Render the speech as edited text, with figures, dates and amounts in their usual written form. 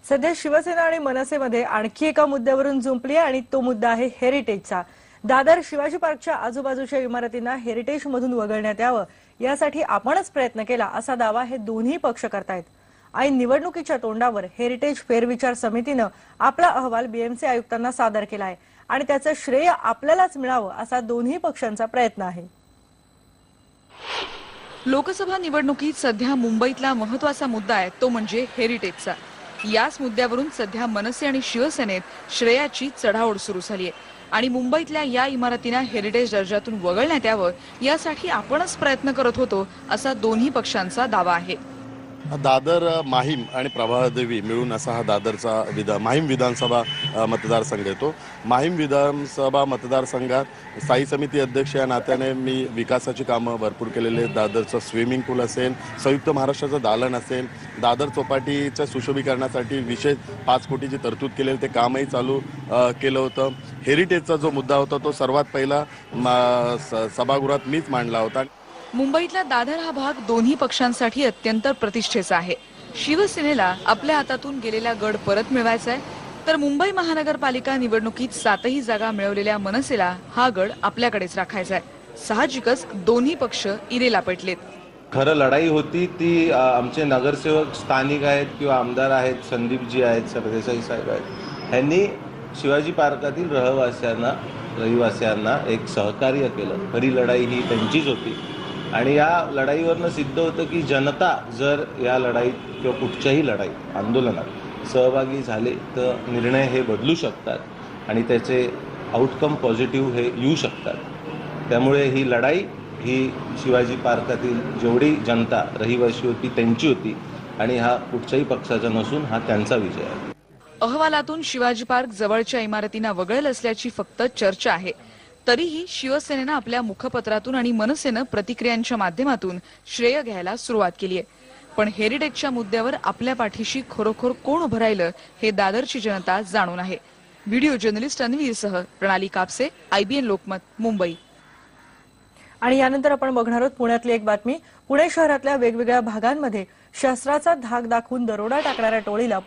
सध्या शिवसेना आणि मनसेमध्ये आणखी एका मुद्द्यावरून जुंपली आहे आणि तो मुद्दा आहे हेरिटेजचा। दादर शिवाजी पार्कच्या आजूबाजूच्या इमारतींना हेरिटेज मधून वगळण्यात यावं यासाठी आपणच प्रयत्न केला असा दावा हे दोन्ही पक्ष करतायत। ऐन निवडणुकीच्या तोंडावर हेरिटेज फेरविचार समितीनं आपला अहवाल बीएमसी आयुक्तांना सादर केला आहे आणि त्याचं श्रेय आपल्यालाच मिळावं असा दोन्ही पक्षांचा प्रयत्न आहे। लोकसभा निवडणुकीत सध्या मुंबईतला महत्त्वाचा मुद्दा आहे तो म्हणजे हेरिटेजचा। याच मुद्द्यावरून सध्या मनसे आणि शिवसेनेत श्रेयाची चढाओढ सुरू झाली आहे आणि मुंबईतल्या या इमारतींना हेरिटेज दर्जातून वगळण्यात यावं यासाठी आपणच प्रयत्न करत होतो असा दोन्ही पक्षांचा दावा आहे। दादर माहीम आणि प्रभादेवी मिळून असा हा दादरचा माहीम विधानसभा मतदारसंघ येतो। माहीम विधानसभा मतदारसंघात स्थायी समिती अध्यक्ष या नात्याने मी विकासाची कामं भरपूर केलेले, दादरचं स्विमिंग पूल असेल, संयुक्त महाराष्ट्राचं दालन असेल, दादर चौपाटीच्या सुशोभीकरणासाठी विशेष 5 कोटीची तरतूद केलेली ते कामही चालू केलं होतं। हेरिटेजचा जो मुद्दा होता तो सर्वात पहिला सभागृहात मीच मांडला होता। मुंबईतला दादर हा भाग दोन्ही पक्षांसाठी अत्यंत प्रतिष्ठेचा आहे। शिवसेनेला आपल्या हातातून गेलेला गड परत मिळवायचा आहे, तर मुंबई महानगरपालिका निवडणुकीत 7ही जागा मिळवलेल्या मनसेला हा गड आपल्याकडेच राखायचा आहे। साहजिकच दोन्ही पक्ष इरेला पेटलेत। खरं लढाई होती ती आमचे नगरसेवक स्थानिक आहेत किंवा आमदार आहेत, संदीपजी आहेत, सरदेसाई साहेब आहेत, ह्यांनी शिवाजी पार्कातील रहिवासियांना एक सहकार्य केलं। खरी लढाई ही त्यांचीच होती आणि या लढाईवरनं सिद्ध होतं की जनता जर या लढाईत किंवा कुठच्याही लढाईत आंदोलनात सहभागी झाले तर निर्णय हे बदलू शकतात आणि त्याचे आउटकम पॉझिटिव्ह हे येऊ शकतात। त्यामुळे ही लढाई ही शिवाजी पार्कातील जेवढी जनता रहिवासी होती त्यांची होती आणि हा कुठच्याही पक्षाचा नसून हा त्यांचा विजय आहे। अहवालातून शिवाजी पार्क जवळच्या इमारतींना वगळेल असल्याची फक्त चर्चा आहे, तरीही शिवसेनेनं आपल्या मुखपत्रातून आणि मनसेनं प्रतिक्रियांच्या माध्यमातून श्रेय घ्यायला सुरुवात केली आहे। पण हेरिटेजच्या मुद्द्यावर आपल्या पाठीशी खरोखर कोण उभं राहिलं हे दादरची जनता जाणून आहे। व्हिडिओ जर्नलिस्ट अन्वीरसह प्रणाली कापसे, IBN लोकमत, मुंबई। आणि यानंतर आपण बघणार आहोत पुण्यातली एक बातमी। पुणे शहरातल्या वेगवेगळ्या भागांमध्ये शस्त्राचा धाक दाखवून दरोडा टाकणाऱ्या टोळीला